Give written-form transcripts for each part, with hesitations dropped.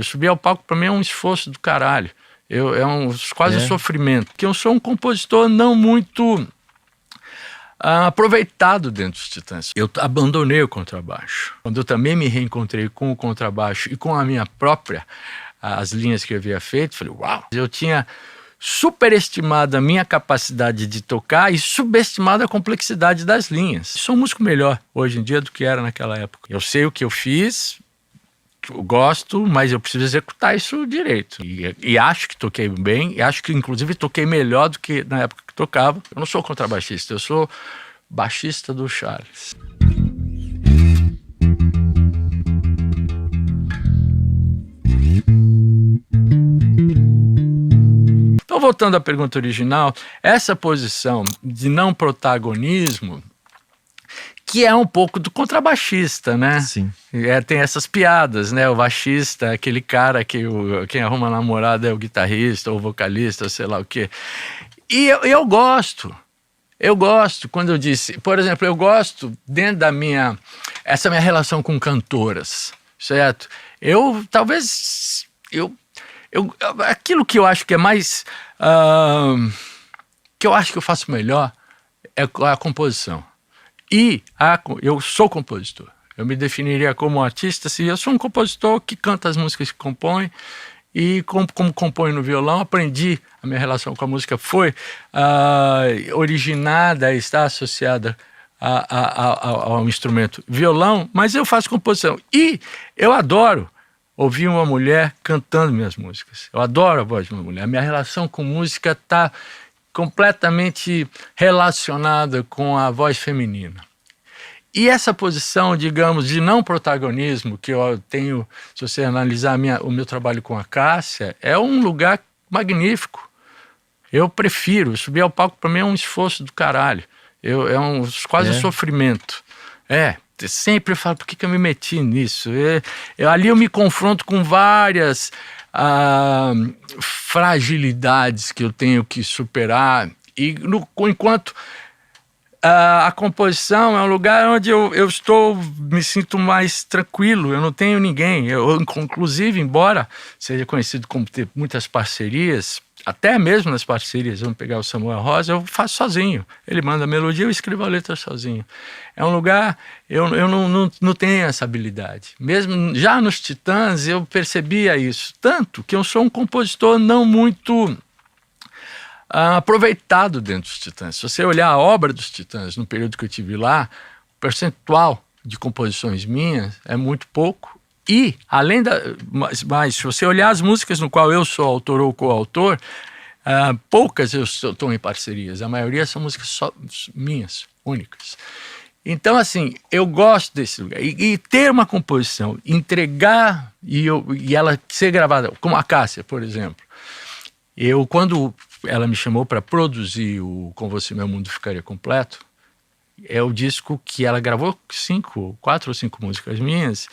Subir ao palco para mim é um esforço do caralho. Quase sofrimento. Porque eu sou um compositor não muito aproveitado dentro dos Titãs. Eu abandonei o contrabaixo. Quando eu também me reencontrei com o contrabaixo e com a minha própria, as linhas que eu havia feito, falei, uau! Eu tinha superestimado a minha capacidade de tocar e subestimado a complexidade das linhas. Sou um músico melhor hoje em dia do que era naquela época. Eu sei o que eu fiz, eu gosto, mas eu preciso executar isso direito. E acho que toquei bem, e acho que inclusive toquei melhor do que na época que tocava. Eu não sou contrabaixista, eu sou baixista do Charles. Então, voltando à pergunta original, essa posição de não protagonismo, que é um pouco do contrabaixista, né? Sim. Tem essas piadas, né? O baixista, aquele cara que quem arruma namorada é o guitarrista ou o vocalista, ou sei lá o quê. E eu gosto. Eu gosto, quando eu disse... Por exemplo, eu gosto dentro da essa minha relação com cantoras, certo? Aquilo que eu acho que é mais... que eu acho que eu faço melhor é a composição. Eu sou compositor. Eu me definiria como artista se eu sou um compositor que canta as músicas que compõe e como compõe no violão, aprendi, a minha relação com a música foi originada e está associada ao instrumento violão, mas eu faço composição. E eu adoro ouvir uma mulher cantando minhas músicas. Eu adoro a voz de uma mulher. A minha relação com música está completamente relacionada com a voz feminina. E essa posição, digamos, de não protagonismo que eu tenho, se você analisar o meu trabalho com a Cássia, é um lugar magnífico. Eu prefiro. Subir ao palco para mim é um esforço do caralho. Quase sofrimento. Sempre eu falo, por que eu me meti nisso? Ali eu me confronto com várias fragilidades que eu tenho que superar. E enquanto a composição é um lugar onde eu me sinto mais tranquilo, eu não tenho ninguém. Eu, inclusive, embora seja conhecido como ter muitas parcerias, até mesmo nas parcerias, vamos pegar o Samuel Rosa, eu faço sozinho. Ele manda a melodia, eu escrevo a letra sozinho. É um lugar, eu não tenho essa habilidade. Mesmo já nos Titãs eu percebia isso, tanto que eu sou um compositor não muito aproveitado dentro dos Titãs. Se você olhar a obra dos Titãs no período que eu estive lá, o percentual de composições minhas é muito pouco. E, mas se você olhar as músicas no qual eu sou autor ou coautor, poucas eu estou em parcerias. A maioria são músicas só minhas, únicas. Então, assim, eu gosto desse lugar. E ter uma composição, entregar e ela ser gravada, como a Cássia, por exemplo. Quando ela me chamou para produzir o Com Você Meu Mundo Ficaria Completo, é o disco que ela gravou 4 ou 5 músicas minhas,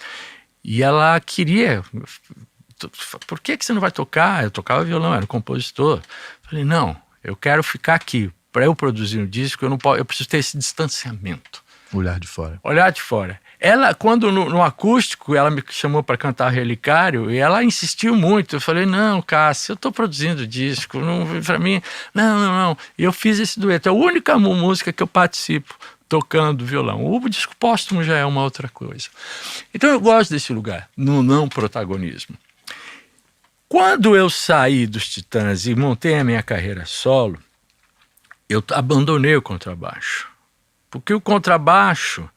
e ela queria... Por que você não vai tocar? Eu tocava violão, era compositor. Falei, não, eu quero ficar aqui. Para eu produzir um disco, eu preciso ter esse distanciamento. Olhar de fora. Olhar de fora. Ela, quando no acústico, ela me chamou para cantar Relicário, e ela insistiu muito. Eu falei, não, Cássia, eu estou produzindo disco. Para mim, não. E eu fiz esse dueto. É a única música que eu participo tocando violão. O disco póstumo já é uma outra coisa. Então eu gosto desse lugar, no não protagonismo. Quando eu saí dos Titãs e montei a minha carreira solo, eu abandonei o contrabaixo. Porque o contrabaixo,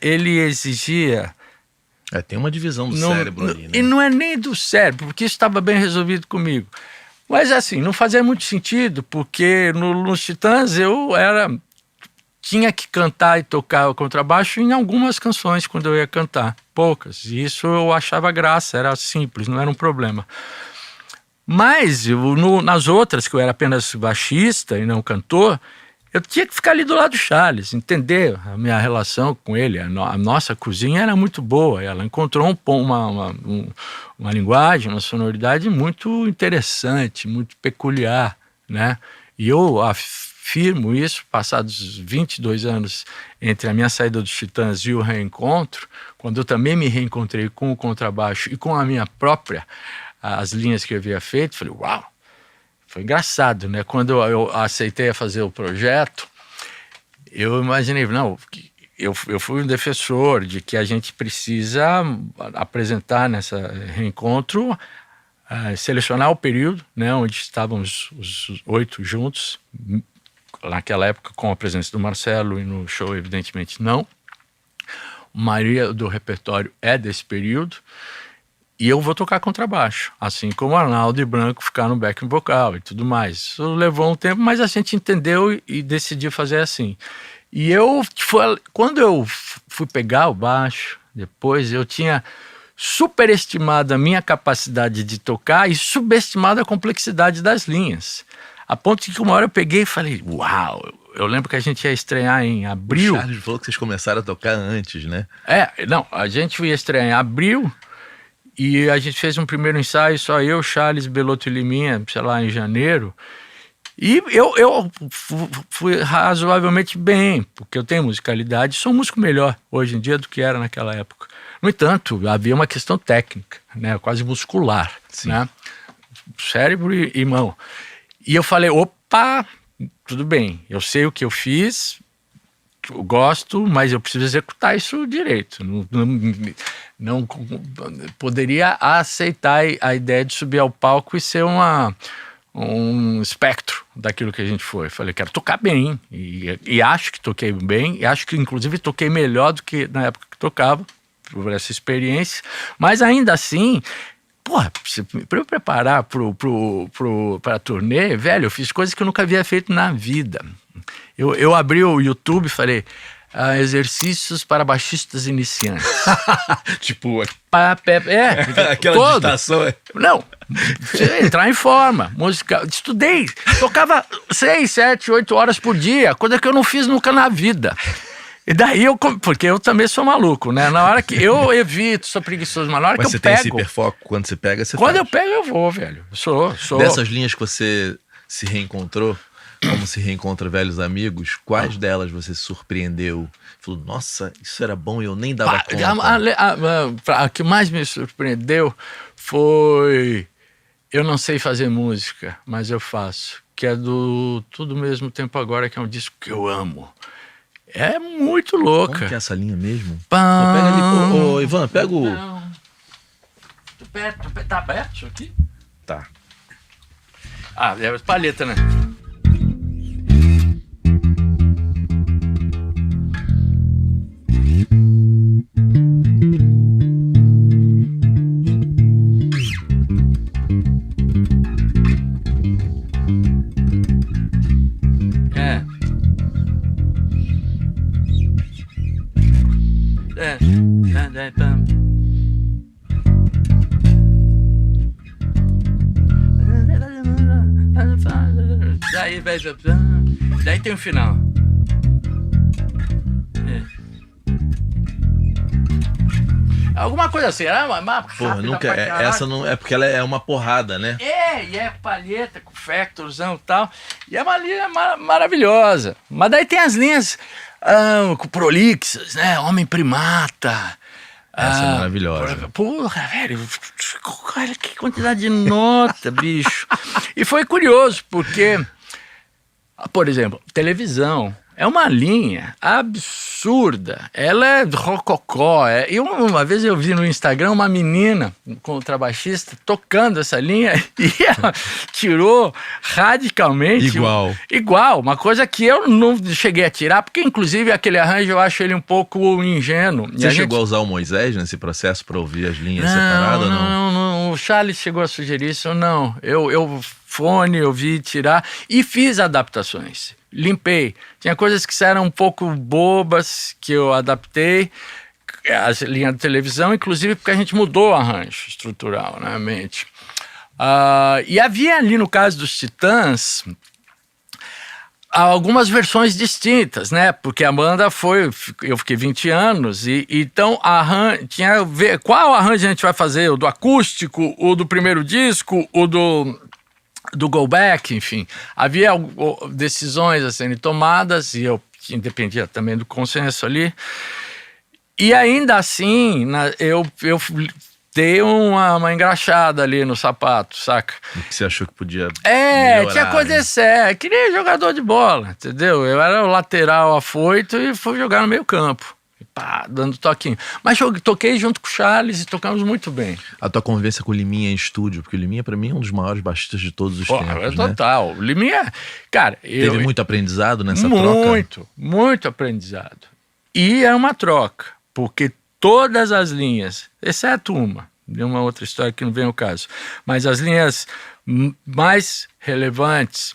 ele exigia... tem uma divisão do cérebro ali, né? E não é nem do cérebro, porque isso estava bem resolvido comigo. Mas assim, não fazia muito sentido, porque nos Titãs tinha que cantar e tocar o contrabaixo em algumas canções quando eu ia cantar, poucas. E isso eu achava graça, era simples, não era um problema. Mas nas outras, que eu era apenas baixista e não cantor, eu tinha que ficar ali do lado do Charles, entender a minha relação com ele. A nossa cozinha era muito boa, ela encontrou uma linguagem, uma sonoridade muito interessante, muito peculiar, né? E eu afirmo isso, passados 22 anos entre a minha saída dos Titãs e o reencontro, quando eu também me reencontrei com o contrabaixo e com a minha própria, as linhas que eu havia feito, falei, uau, foi engraçado, né? Quando eu aceitei fazer o projeto, eu imaginei, não, eu fui um defensor de que a gente precisa apresentar nesse reencontro, selecionar o período, né, onde estávamos os 8 juntos, naquela época com a presença do Marcelo e no show evidentemente não. A maioria do repertório é desse período e eu vou tocar contrabaixo, assim como Arnaldo e Branco ficaram no backing vocal e tudo mais. Isso levou um tempo, mas a gente entendeu e decidiu fazer assim. E quando eu fui pegar o baixo, depois eu tinha superestimado a minha capacidade de tocar e subestimado a complexidade das linhas. A ponto de que uma hora eu peguei e falei, uau, eu lembro que a gente ia estrear em abril. O Charles falou que vocês começaram a tocar antes, né? Não, a gente ia estrear em abril e a gente fez um primeiro ensaio, só eu, Charles, Belotto e Liminha, sei lá, em janeiro. E eu fui razoavelmente bem, porque eu tenho musicalidade, sou um músico melhor hoje em dia do que era naquela época. No entanto, havia uma questão técnica, né, quase muscular, né, cérebro e mão. E eu falei, opa, tudo bem, eu sei o que eu fiz, eu gosto, mas eu preciso executar isso direito. Não poderia aceitar a ideia de subir ao palco e ser um espectro daquilo que a gente foi. Falei, quero tocar bem, e acho que toquei bem, e acho que inclusive toquei melhor do que na época que tocava, por essa experiência, mas ainda assim, porra, para eu preparar para a turnê, velho, eu fiz coisas que eu nunca havia feito na vida. Eu abri o YouTube e falei, exercícios para baixistas iniciantes. Tipo, aquela digitação. Não, entrar em forma, música, estudei, tocava 6, 7, 8 horas por dia, coisa que eu não fiz nunca na vida. E daí porque eu também sou maluco, né? Na hora que eu evito, sou preguiçoso, mas na hora que eu pego... Mas você tem esse hiperfoco, quando você pega, você Quando faz. eu pego, eu vou, velho. Sou. Dessas linhas que você se reencontrou, como se reencontra velhos amigos, quais delas você se surpreendeu? Falou, nossa, isso era bom e eu nem dava conta. A que mais me surpreendeu foi... Eu não sei fazer música, mas eu faço. Que é do Tudo ao Mesmo Tempo Agora, que é um disco que eu amo. É muito louca. Como que é essa linha mesmo? Pam, pega ali, ô, Ivan, pega o... Não. Tá aberto isso aqui? Tá. É palheta, né? Daí tem o final. Alguma coisa assim, era uma porra, nunca essa não é porque ela é uma porrada, né? E é palheta com factorzão e tal. E é uma linha maravilhosa. Mas daí tem as linhas com prolixas, né? Homem primata. Essa é maravilhosa. Porra, velho, olha que quantidade de nota, bicho. E foi curioso, porque, por exemplo, televisão é uma linha absurda. Ela é rococó. E uma vez eu vi no Instagram uma menina, contrabaixista, tocando essa linha e ela tirou radicalmente... Igual. Uma coisa que eu não cheguei a tirar, porque inclusive aquele arranjo eu acho ele um pouco ingênuo. Você chegou a usar o Moisés nesse processo para ouvir as linhas separadas? Não. O Charles chegou a sugerir isso, não. Eu vi tirar e fiz adaptações. Limpei. Tinha coisas que eram um pouco bobas que eu adaptei, as linhas de televisão, inclusive porque a gente mudou o arranjo estrutural, né, mente. E havia ali, no caso dos Titãs, algumas versões distintas, né? Porque a banda eu fiquei 20 anos, e então tinha a ver qual arranjo a gente vai fazer, o do acústico, o do primeiro disco, o do do go back, enfim. Havia decisões a serem tomadas e eu dependia também do consenso ali. E ainda assim, eu dei uma engraxada ali no sapato, saca? O que você achou que podia melhorar, tinha coisa séria. Que nem jogador de bola, entendeu? Eu era o lateral afoito e fui jogar no meio campo. Pá, dando toquinho. Mas toquei junto com o Charles e tocamos muito bem. A tua convivência com o Liminha em estúdio, porque o Liminha pra mim é um dos maiores baixistas de todos os tempos, né? Total. O Liminha, cara... Teve muito aprendizado nessa troca? Muito aprendizado. E é uma troca, porque todas as linhas, exceto uma outra história que não vem ao caso, mas as linhas mais relevantes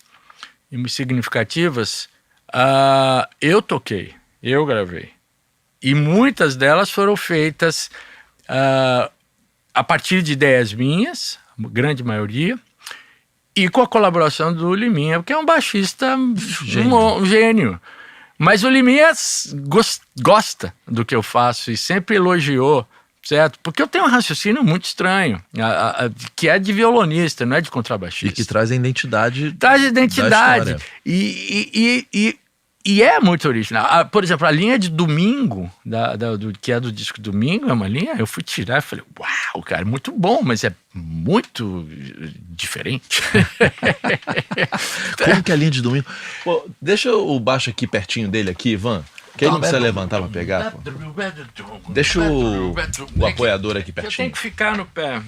e significativas, eu toquei, eu gravei. E muitas delas foram feitas a partir de ideias minhas, a grande maioria, e com a colaboração do Liminha, que é um baixista, um gênio. Mas o Liminha gosta do que eu faço e sempre elogiou, certo? Porque eu tenho um raciocínio muito estranho, que é de violonista, não é de contrabaixista. E que traz a identidade. Traz identidade. E é muito original. Por exemplo, a linha de Domingo, que é do disco Domingo, é uma linha, eu fui tirar e falei, uau, cara, muito bom, mas é muito diferente. Como que é a linha de Domingo? Pô, deixa o baixo aqui pertinho dele aqui, Ivan, que ele não precisa levantar pra pegar, pô. Deixa o apoiador aqui pertinho. Eu tenho que ficar no pé.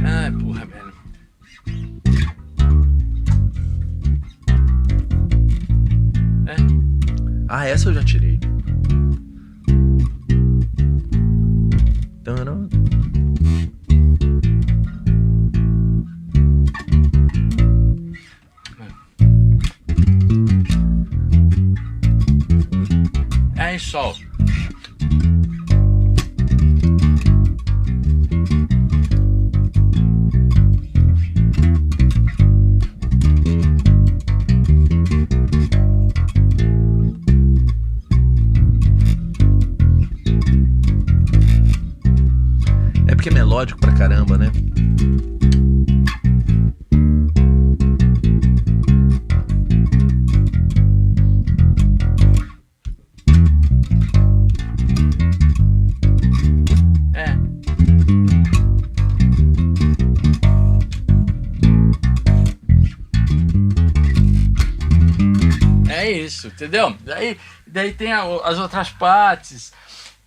Ai, porra, velho. Essa eu já tirei. Em sol. É porque é melódico pra caramba, né? É isso, entendeu? Daí tem as outras partes.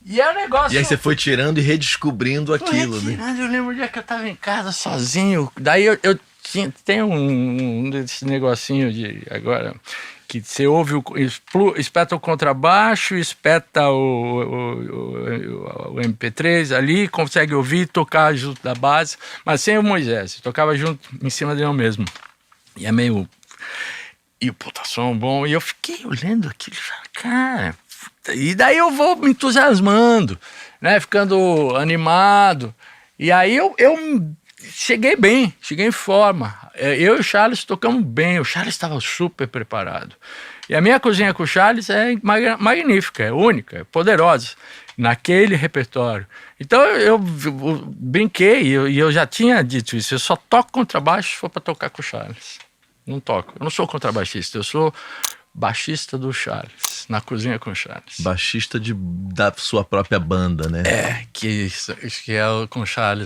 E é um negócio... E aí você foi tirando e redescobrindo aquilo, né? Eu lembro o dia que eu tava em casa sozinho. Daí eu tem desse negocinho de agora que você ouve, espeta o contrabaixo, espeta o MP3 ali, consegue ouvir, tocar junto da base, mas sem o Moisés, tocava junto em cima dele mesmo. E é meio... E o puta som bom, e eu fiquei olhando aquilo e falei, cara... E daí eu vou me entusiasmando, né, ficando animado. E aí eu cheguei bem, cheguei em forma. Eu e o Charles tocamos bem, o Charles estava super preparado. E a minha cozinha com o Charles é magnífica, é única, é poderosa, naquele repertório. Então eu brinquei, e eu já tinha dito isso, eu só toco contrabaixo se for para tocar com o Charles. Não toco, eu não sou contrabaixista, eu sou baixista do Charles, na cozinha com o Charles. Baixista da sua própria banda, né? Que é com o Charles.